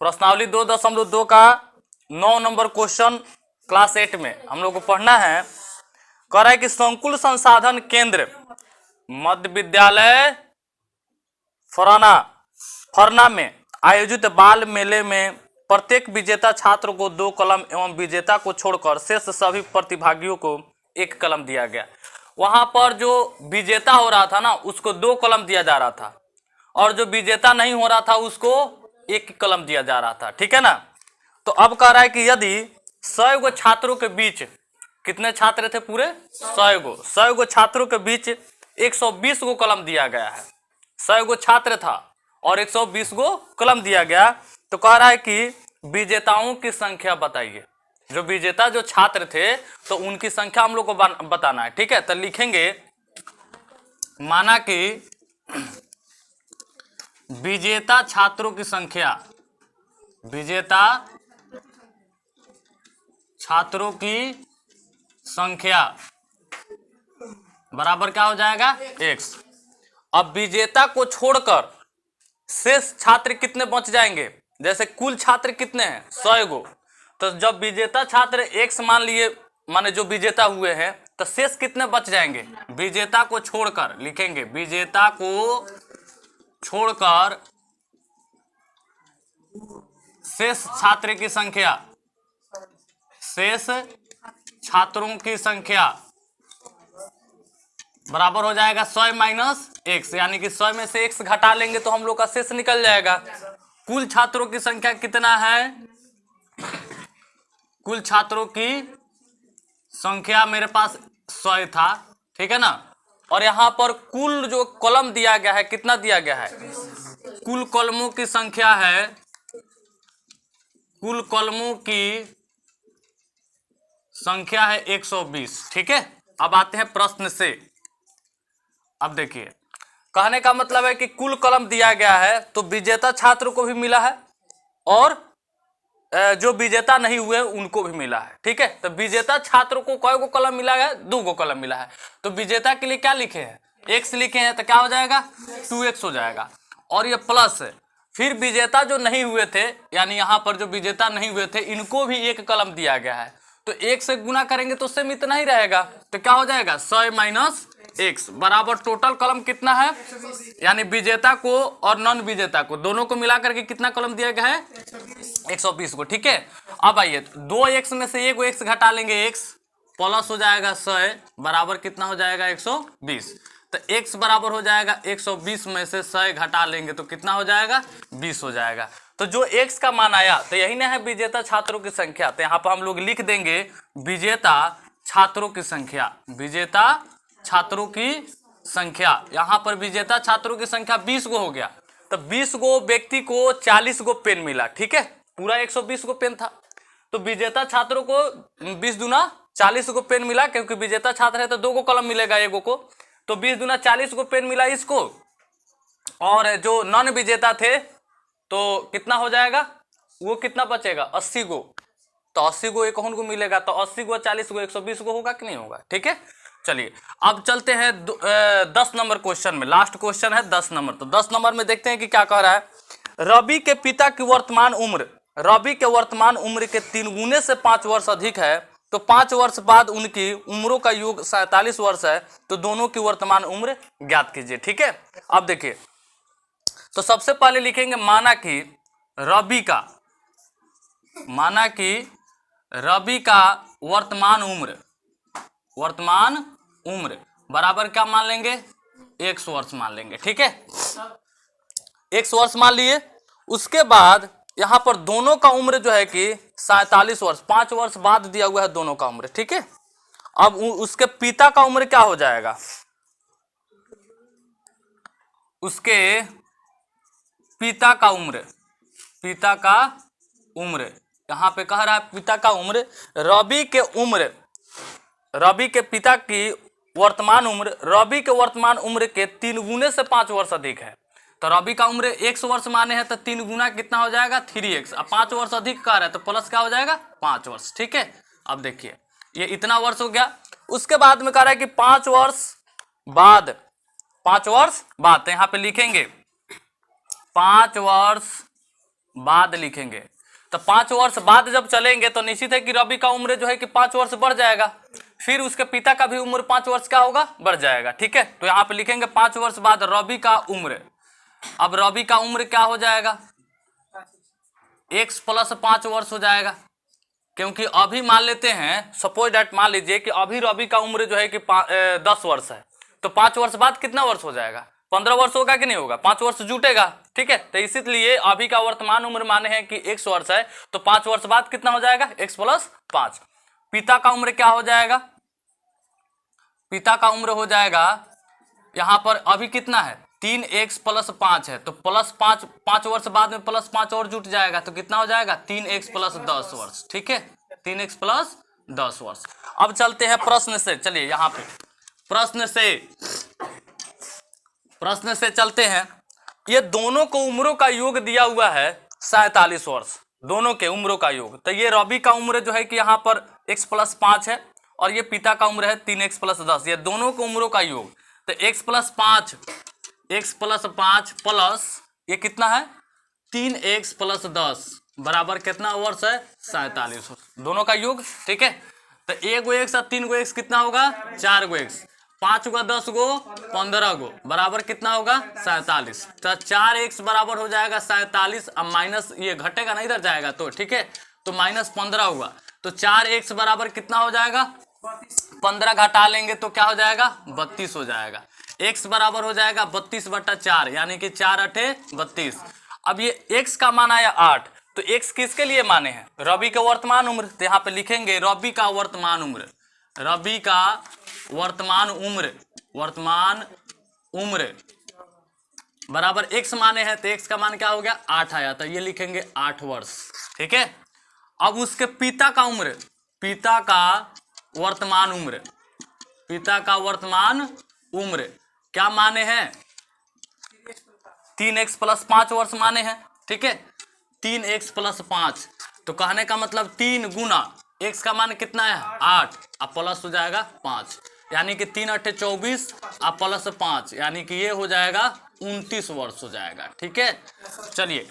प्रश्नावली 2.2 का 9 number question class 8 में हम लोग को पढ़ना है। कह रहा है कि संकुल संसाधन केंद्र मध्य विद्यालय फरना में आयोजित बाल मेले में प्रत्येक विजेता छात्र को 2 कलम एवं विजेता को छोड़कर शेष सभी प्रतिभागियों को 1 कलम दिया गया। वहां पर जो विजेता हो रहा था ना उसको 2 कलम दिया जा रहा था और जो विजेता नहीं हो रहा था उसको 1 कलम दिया जा रहा था। ठीक है ना। तो अब कह रहा है कि यदि 100 गो छात्रों के बीच, कितने छात्र थे पूरे 100 गो छात्रों के बीच 120 गो कलम दिया गया है। 100 गो छात्र था और 120 गो कलम दिया गया। तो कह रहा है कि विजेताओं की संख्या बताइए। जो विजेता जो छात्र थे तो उनकी संख्या हम लोग को बताना है। ठीक है। तो लिखेंगे माना कि विजेता छात्रों की संख्या, विजेता छात्रों की संख्या बराबर क्या हो जाएगा x। अब विजेता को छोड़कर शेष छात्र कितने बच जाएंगे। जैसे कुल छात्र कितने हैं 100 गो, तो जब विजेता छात्र x मान लिए, माने जो विजेता हुए हैं, तो शेष कितने बच जाएंगे। विजेता को छोड़कर लिखेंगे विजेता को छोड़कर शेष छात्र की संख्या, शेष छात्रों की संख्या बराबर हो जाएगा 100 माइनस x, यानी कि 100 में से x घटा लेंगे तो हम लोग का शेष निकल जाएगा। कुल छात्रों की संख्या कितना है, कुल छात्रों की संख्या मेरे पास 100 था। ठीक है ना। और यहां पर कुल जो कॉलम दिया गया है कितना दिया गया है, कुल कॉलमों की संख्या है, कुल कॉलमों की संख्या है 120। ठीक है। अब आते हैं प्रश्न से। अब देखिए कहने का मतलब है कि कुल कलम दिया गया है तो विजेता छात्र को भी मिला है और जो विजेता नहीं हुए उनको भी मिला है। ठीक है। तो विजेता छात्र को कई गो कलम मिला है, 2 गो कलम मिला है। तो विजेता के लिए क्या लिखे हैं x लिखे हैं, तो क्या हो जाएगा 2x हो जाएगा। और ये प्लस है, फिर विजेता जो नहीं हुए थे, यानी यहाँ पर जो विजेता नहीं हुए थे इनको भी 1 कलम दिया गया है। तो 1 से गुना करेंगे तो सेम इतना ही रहेगा। तो क्या हो जाएगा 100 माइनस x बराबर टोटल कलम कितना है, यानी विजेता को और नॉन विजेता को दोनों को मिलाकर के कितना कलम दिया गया है 120 को। ठीक है। अब आइए 2x में से 1 x घटा लेंगे, x प्लस हो जाएगा 100 बराबर कितना हो जाएगा 120। तो x बराबर हो जाएगा 120 में से 100 घटा लेंगे तो कितना हो जाएगा 20 हो जाएगा। तो जो x का मान आया तो यही ना है विजेता छात्रों की संख्या। तो यहाँ पर हम लोग लिख देंगे विजेता छात्रों की संख्या, विजेता छात्रों की संख्या। यहाँ पर विजेता छात्रों की संख्या 20 गो हो गया। तो 20 गो व्यक्ति को 40 गो पेन मिला। ठीक है। पूरा 120 गो पेन था तो विजेता छात्रों को 20 दूना 40 गो पेन मिला, क्योंकि विजेता छात्र है तो 2 गो कलम मिलेगा 1 को। तो 20 दूना 40 गो पेन मिला इसको। और जो नॉन विजेता थे तो कितना हो जाएगा, वो कितना बचेगा 80 गो। तो 80 गो एक को मिलेगा। तो 80 गो 40 गो 120 गो होगा कि नहीं होगा। ठीक है। चलिए अब चलते हैं 10 नंबर क्वेश्चन में। लास्ट क्वेश्चन है 10 नंबर। तो 10 नंबर में देखते हैं कि क्या कह रहा है। रवि के पिता की वर्तमान उम्र, रवि के वर्तमान उम्र के 3 गुने से 5 वर्ष अधिक है। तो 5 वर्ष बाद उनकी उम्रों का योग 47 वर्ष है। तो दोनों की वर्तमान उम्र ज्ञात कीजिए। ठीक है। अब देखिए तो सबसे पहले लिखेंगे माना कि रवि का, माना कि रवि का वर्तमान उम्र, वर्तमान उम्र बराबर क्या मान लेंगे 100 वर्ष मान लेंगे। ठीक है। 100 वर्ष मान लिए। उसके बाद यहां पर दोनों का उम्र जो है कि 47 वर्ष, 5 वर्ष बाद दिया हुआ है दोनों का उम्र। ठीक है। अब उसके पिता का उम्र क्या हो जाएगा, उसके पिता का उम्र, पिता का उम्र यहां पे कह रहा है पिता का उम्र, रवि के उम्र, रवि के पिता की वर्तमान उम्र रवि के वर्तमान उम्र के 3 गुने से 5 वर्ष अधिक है। तो रवि का उम्र 100 वर्ष माने हैं तो 3 गुना कितना हो जाएगा 3x। अब 5 वर्ष अधिक का रहा है तो प्लस क्या हो जाएगा 5 वर्ष। ठीक है। अब देखिए ये इतना वर्ष हो गया। उसके बाद में कह रहा है कि 5 वर्ष बाद, 5 वर्ष बाद, तो यहाँ पे लिखेंगे 5 वर्ष बाद लिखेंगे। तो 5 वर्ष बाद जब चलेंगे तो निश्चित है कि रवि का उम्र जो है कि 5 वर्ष बढ़ जाएगा, फिर उसके पिता का भी उम्र 5 वर्ष क्या होगा, बढ़ जाएगा। ठीक है, तो यहाँ पे लिखेंगे 5 वर्ष बाद रवि का उम्र। अब रवि का उम्र क्या हो जाएगा, x प्लस 5 वर्ष हो जाएगा, क्योंकि अभी मान लेते हैं, सपोज दैट मान लीजिए कि अभी रवि का उम्र जो है कि 10 वर्ष है, तो 5 वर्ष बाद कितना वर्ष हो जाएगा, 15 वर्ष होगा कि नहीं होगा, 5 वर्ष जुटेगा। ठीक है, तो इसीलिए अभी का वर्तमान उम्र माने हैं कि x वर्ष है, तो 5 वर्ष बाद कितना हो जाएगा, x प्लस 5। पिता का उम्र क्या हो जाएगा, पिता का उम्र हो जाएगा यहाँ पर अभी कितना है 3x प्लस 5 है, तो प्लस 5 वर्ष बाद में प्लस 5 और जुट जाएगा, तो कितना हो जाएगा 3x प्लस 10 वर्ष। ठीक है, 3x प्लस 10 वर्ष। अब चलते हैं प्रश्न से, चलिए यहाँ पे प्रश्न से चलते हैं। ये दोनों को उम्रों का योग दिया हुआ है 47 वर्ष, दोनों के उम्रों का योग। तो ये रवि का उम्र जो है कि यहाँ पर x प्लस 5 है और ये पिता का उम्र है 3x प्लस 10, ये दोनों को उम्रों का योग। तो x प्लस 5 प्लस ये कितना है 3x प्लस 10 बराबर कितना वर्ष है 47 वर्ष, दोनों का योग। ठीक है, तो 1 गो x और 3 गो x कितना होगा 4 गो x, 5 गो 10 गो 15 गो बराबर कितना होगा 47। तो 4x बराबर हो जाएगा 47, अब माइनस ये घटेगा ना इधर जाएगा तो, ठीक है, तो माइनस 15 हुआ, तो 4x बराबर कितना हो जाएगा 15 घटा लेंगे तो क्या हो जाएगा 32 हो जाएगा। x बराबर हो जाएगा 32/4 यानी कि 4 अठे 32। अब ये x का मान आया 8, तो x किसके लिए माने हैं, रवि का वर्तमान उम्र। तो यहाँ पे लिखेंगे रवि का वर्तमान उम्र, रवि का वर्तमान उम्र बराबर x माने हैं, तो x का मान क्या हो गया 8 आया, तो ये लिखेंगे 8 वर्ष। ठीक है, अब उसके पिता का उम्र, पिता का वर्तमान उम्र क्या माने हैं 3x प्लस 5 वर्ष माने हैं। ठीक है, 3x प्लस 5, तो कहने का मतलब 3 गुना x का मान कितना है 8, अब प्लस हो जाएगा 5, यानी कि 3 अठे 24 अब प्लस 5, यानी कि ये हो जाएगा 29 वर्ष हो जाएगा। ठीक है, चलिए